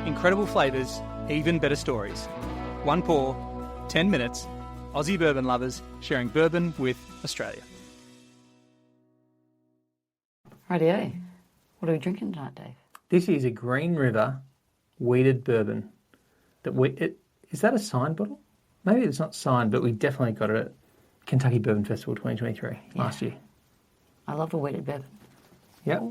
Incredible flavours, even better stories. One pour, 10 minutes. Aussie bourbon lovers sharing bourbon with Australia. Rightio. What are we drinking tonight, Dave? This is a Green River weeded bourbon. Is that a signed bottle? Maybe it's not signed, but we definitely got it at Kentucky Bourbon Festival 2023 last year. I love a weeded bourbon. Yep.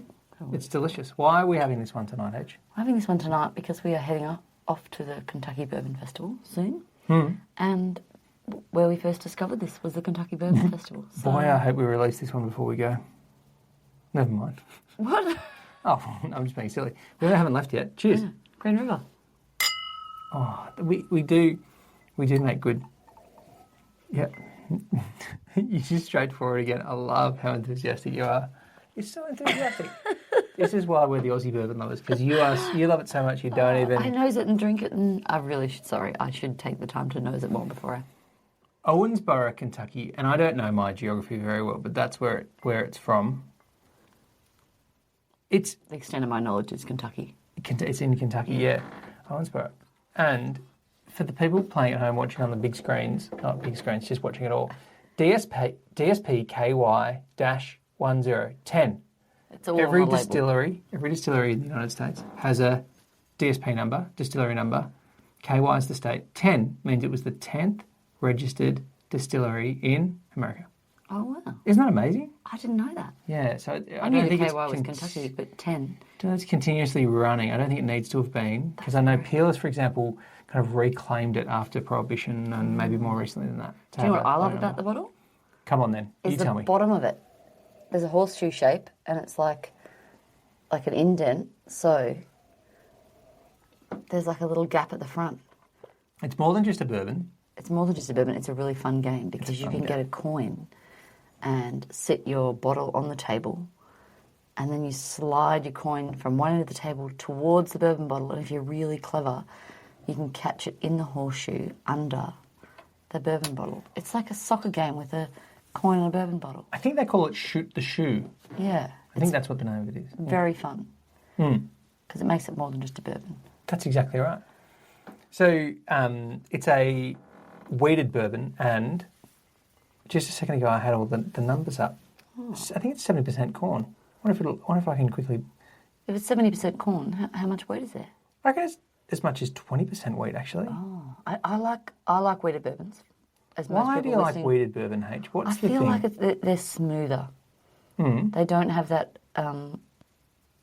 It's delicious. Why are we having this one tonight, H? We're having this one tonight because we are heading off to the Kentucky Bourbon Festival soon. And where we first discovered this was the Kentucky Bourbon Festival. So... Boy, I hope we release this one before we go. Never mind. What? Oh, I'm just being silly. We haven't left yet. Cheers. Yeah. Green River. Oh, we do make good. Yep. You're just straight forward again. I love how enthusiastic you are. You're so enthusiastic. This is why we're the Aussie bourbon lovers, because you love it so much you don't even... I nose it and drink it, and I should take the time to nose it more before I... Owensboro, Kentucky, and I don't know my geography very well, but that's where it's from. It's... The extent of my knowledge is Kentucky. It's in Kentucky, yeah. Owensboro. And for the people playing at home, watching on the big screens, not big screens, just watching it all, DSP KY-1010. It's all every on the distillery in the United States has a DSP number, distillery number. KY is the state. 10 means it was the 10th registered distillery in America. Oh, wow. Isn't that amazing? I didn't know that. Yeah, so I knew the KY was Kentucky, but 10. It's continuously running. I don't think it needs to have been, because I know Peerless, for example, kind of reclaimed it after Prohibition and maybe more recently than that. Do you know what I love about the bottle? Come on then, you tell me. Is the bottom of it. There's a horseshoe shape, and it's like an indent, so there's like a little gap at the front. It's more than just a bourbon. It's more than just a bourbon. It's a really fun game because you can get a coin and sit your bottle on the table, and then you slide your coin from one end of the table towards the bourbon bottle, and if you're really clever, you can catch it in the horseshoe under the bourbon bottle. It's like a soccer game with a coin and a bourbon bottle. I think they call it shoot the shoe. Yeah. I think that's what the name of it is. Very fun. Because it makes it more than just a bourbon. That's exactly right. So it's a weeded bourbon, and just a second ago I had all the numbers up. Oh. I think it's 70% corn. I wonder if I can quickly... If it's 70% corn, how much wheat is there? I reckon it's as much as 20% wheat, actually. Oh, I like weeded bourbons. Why do you like weeded bourbon, H? What's the thing? I feel like they're smoother. They don't have that...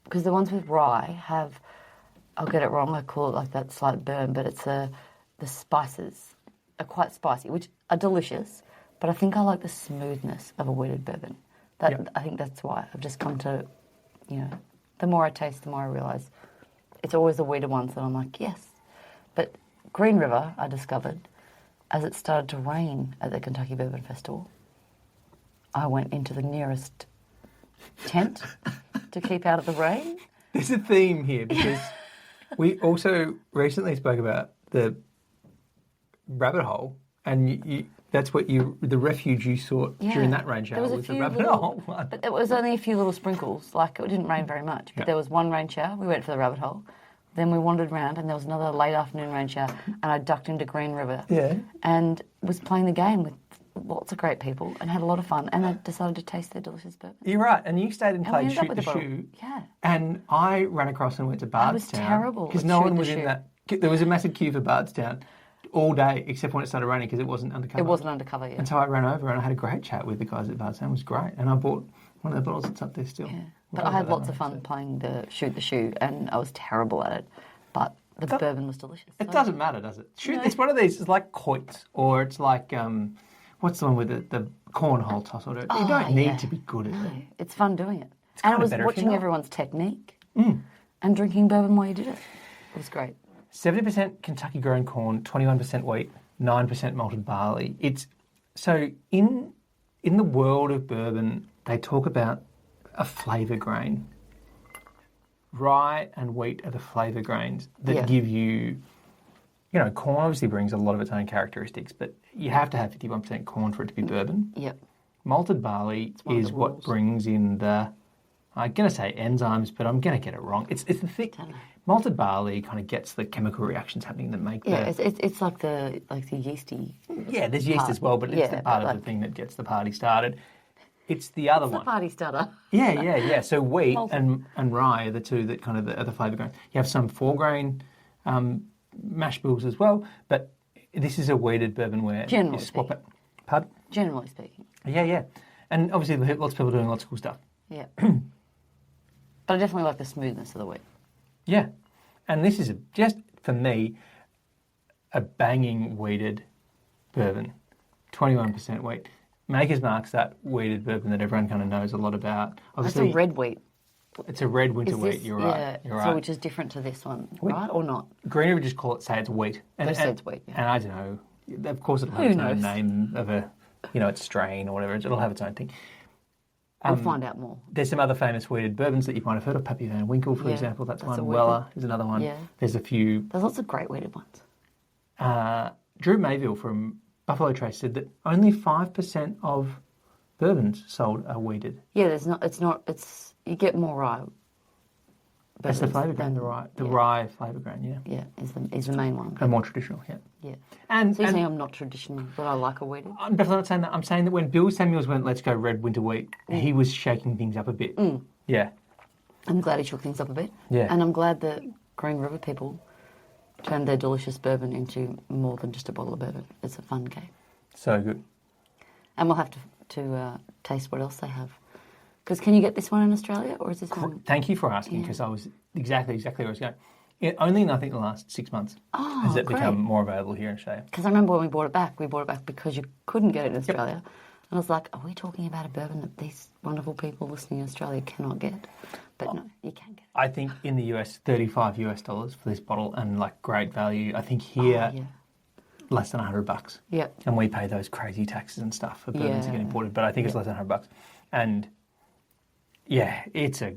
Because the ones with rye have... I'll get it wrong, I call it like that slight burn, but it's the spices are quite spicy, which are delicious, but I think I like the smoothness of a weeded bourbon. I think that's why. I've just come to, the more I taste, the more I realise it's always the weeded ones that I'm like, yes. But Green River, I discovered, as it started to rain at the Kentucky Bourbon Festival, I went into the nearest tent to keep out of the rain. There's a theme here because we also recently spoke about the rabbit hole, and that's what the refuge you sought during that rain shower was the rabbit hole. But it was only a few little sprinkles, like it didn't rain very much, but there was one rain shower, we went for the rabbit hole, then we wandered around and there was another late afternoon rain shower, and I ducked into Green River and was playing the game with lots of great people and had a lot of fun, and I decided to taste their delicious bourbon. You're right, and you stayed and played Shoot the Shoe. Yeah. And I ran across and went to Bardstown. I was terrible. Because no one was in that. There was a massive queue for Bardstown all day, except when it started raining because it wasn't undercover. It wasn't undercover, yeah. And so I ran over and I had a great chat with the guys at Bardstown. It was great. And I bought one of the bottles that's up there still. Yeah. But I had lots of fun playing the Shoot the Shoe, and I was terrible at it. But the bourbon was delicious. It doesn't matter, does it? It's one of these, it's like quoits, or it's like, what's the one with the cornhole toss? You don't need to be good at it. It's fun doing it. And I was watching everyone's technique and drinking bourbon while you did it. It was great. 70% Kentucky grown corn, 21% wheat, 9% malted barley. So in the world of bourbon, they talk about a flavour grain. Rye and wheat are the flavour grains that give you, corn obviously brings a lot of its own characteristics, but you have to have 51% corn for it to be bourbon. Yep. Malted barley is what brings in the I'm going to say enzymes, but I'm going to get it wrong. It's the thick malted barley kind of gets the chemical reactions happening that make it's like the yeasty. Yeah, there's yeast as well, but it's the part of the thing that gets the party started. It's the other one. The party starter. Yeah. So wheat and rye are the two that kind of are the flavour grains. You have some 4-grain mash bills as well, but this is a wheated bourbon where you swap it. Pardon? Generally speaking. Yeah. And obviously lots of people doing lots of cool stuff. Yeah. But I definitely like the smoothness of the wheat. Yeah. And this is just, for me, a banging wheated bourbon. 21% wheat. Maker's Mark's that wheated bourbon that everyone kind of knows a lot about. Obviously, it's a red wheat. It's a red winter wheat, you're right. Yeah, you're right. So which is different to this one, right, or not? Greener would just say it's wheat. And it's wheat, yeah. And I don't know, of course it'll have its own name of its strain or whatever. It'll have its own thing. We'll find out more. There's some other famous wheated bourbons that you might have heard of. Pappy Van Winkle, for example, that's one. Weller is another one. Yeah. There's a few. There's lots of great wheated ones. Drew Mayville from Buffalo Trace said that only 5% of bourbons sold are wheated. Yeah, you get more rye. That's the flavour grain, the rye flavour grain, yeah. Yeah, is the main one. And more traditional, yeah. Yeah. And so you're saying I'm not traditional, but I like a wheated? I'm definitely not saying that. I'm saying that when Bill Samuels went, let's go red winter wheat, he was shaking things up a bit. Yeah. I'm glad he shook things up a bit. Yeah. And I'm glad that Green River people turned their delicious bourbon into more than just a bottle of bourbon. It's a fun game. So good. And we'll have to taste what else they have. Because can you get this one in Australia, or is this one? Thank you for asking, because I was exactly where I was going. Only in, I think, the last 6 months has it become more available here in Australia. Because I remember when we brought it back because you couldn't get it in Australia. Yep. And I was like, are we talking about a bourbon that these wonderful people listening in Australia cannot get? But no, you can get it. I think in the US, $35 for this bottle, and like great value. I think here, less than $100. Yeah. And we pay those crazy taxes and stuff for bourbons that get imported, but I think it's less than $100. And yeah, it's a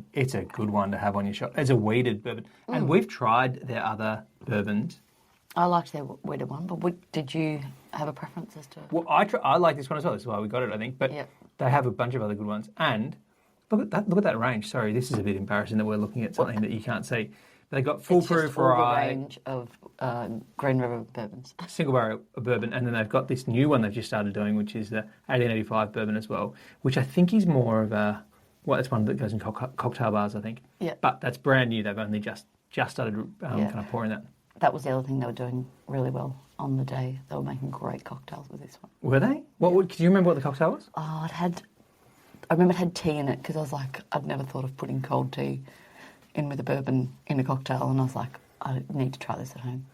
good one to have on your shelf. It's a wheated bourbon. And we've tried their other bourbons. I liked their wheated one, but did you have a preference as to... Well, I like this one as well. That's why we got it, I think. But they have a bunch of other good ones. And look at that range. Sorry, this is a bit embarrassing that we're looking at something that you can't see. But they've got foolproof rye. The range of Green River bourbons. Single barrel bourbon. And then they've got this new one they've just started doing, which is the 1885 bourbon as well, which I think is more of a... Well, it's one that goes in cocktail bars, I think. Yeah. But that's brand new. They've only just started kind of pouring that. That was the other thing they were doing really well on the day. They were making great cocktails with this one. Were they? Do you remember what the cocktail was? Oh, I remember it had tea in it, because I was like, I'd never thought of putting cold tea in with a bourbon in a cocktail, and I was like, I need to try this at home.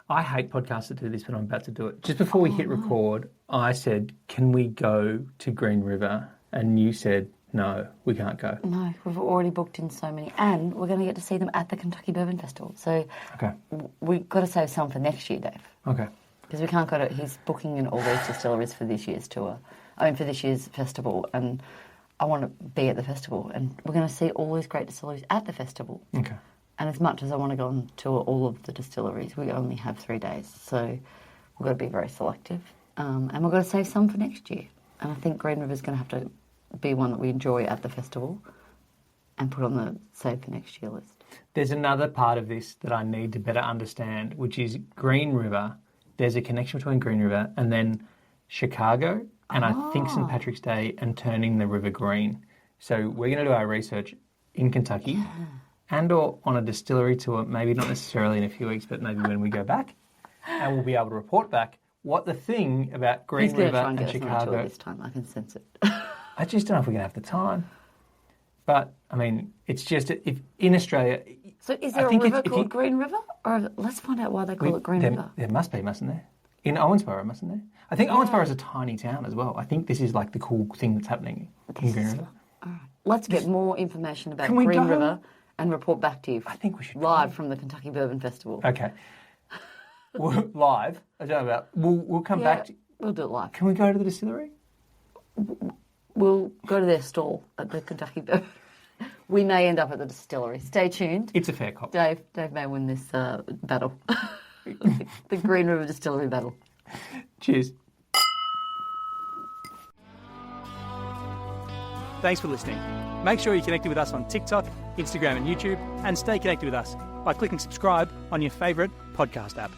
I hate podcasts that do this, but I'm about to do it. Just before we hit record, I said, can we go to Green River? And you said... No, we can't go. No, we've already booked in so many. And we're going to get to see them at the Kentucky Bourbon Festival. So we've got to save some for next year, Dave. Okay. Because we can't go to... He's booking in all these distilleries for this year's tour. For this year's festival. And I want to be at the festival. And we're going to see all these great distilleries at the festival. Okay. And as much as I want to go on tour all of the distilleries, we only have 3 days. So we've got to be very selective. And we've got to save some for next year. And I think Green River's going to have to... be one that we enjoy at the festival and put on the save for next year list. There's another part of this that I need to better understand, which is Green River. There's a connection between Green River and then Chicago and I think St. Patrick's Day and turning the river green. So we're going to do our research in Kentucky and or on a distillery tour, maybe not necessarily in a few weeks, but maybe when we go back, and we'll be able to report back what the thing about Green River and Chicago... this time, I can sense it. I just don't know if we're going to have the time. But, I mean, it's just, if in Australia... So is there a river called Green River? Or let's find out why they call it Green River. There must be, mustn't there? In Owensboro, mustn't there? I think Owensboro is a tiny town as well. I think this is like the cool thing that's happening in Green River. All right. Let's get more information about Green River and report back to you. I think we should live from the Kentucky Bourbon Festival. Okay. Live? I don't know about... We'll come back to... We'll do it live. Can we go to the distillery? We'll go to their stall at the Kentucky Bourbon. We may end up at the distillery. Stay tuned. It's a fair cop. Dave may win this battle. The Green River Distillery battle. Cheers. Thanks for listening. Make sure you're connected with us on TikTok, Instagram and YouTube, and stay connected with us by clicking subscribe on your favourite podcast app.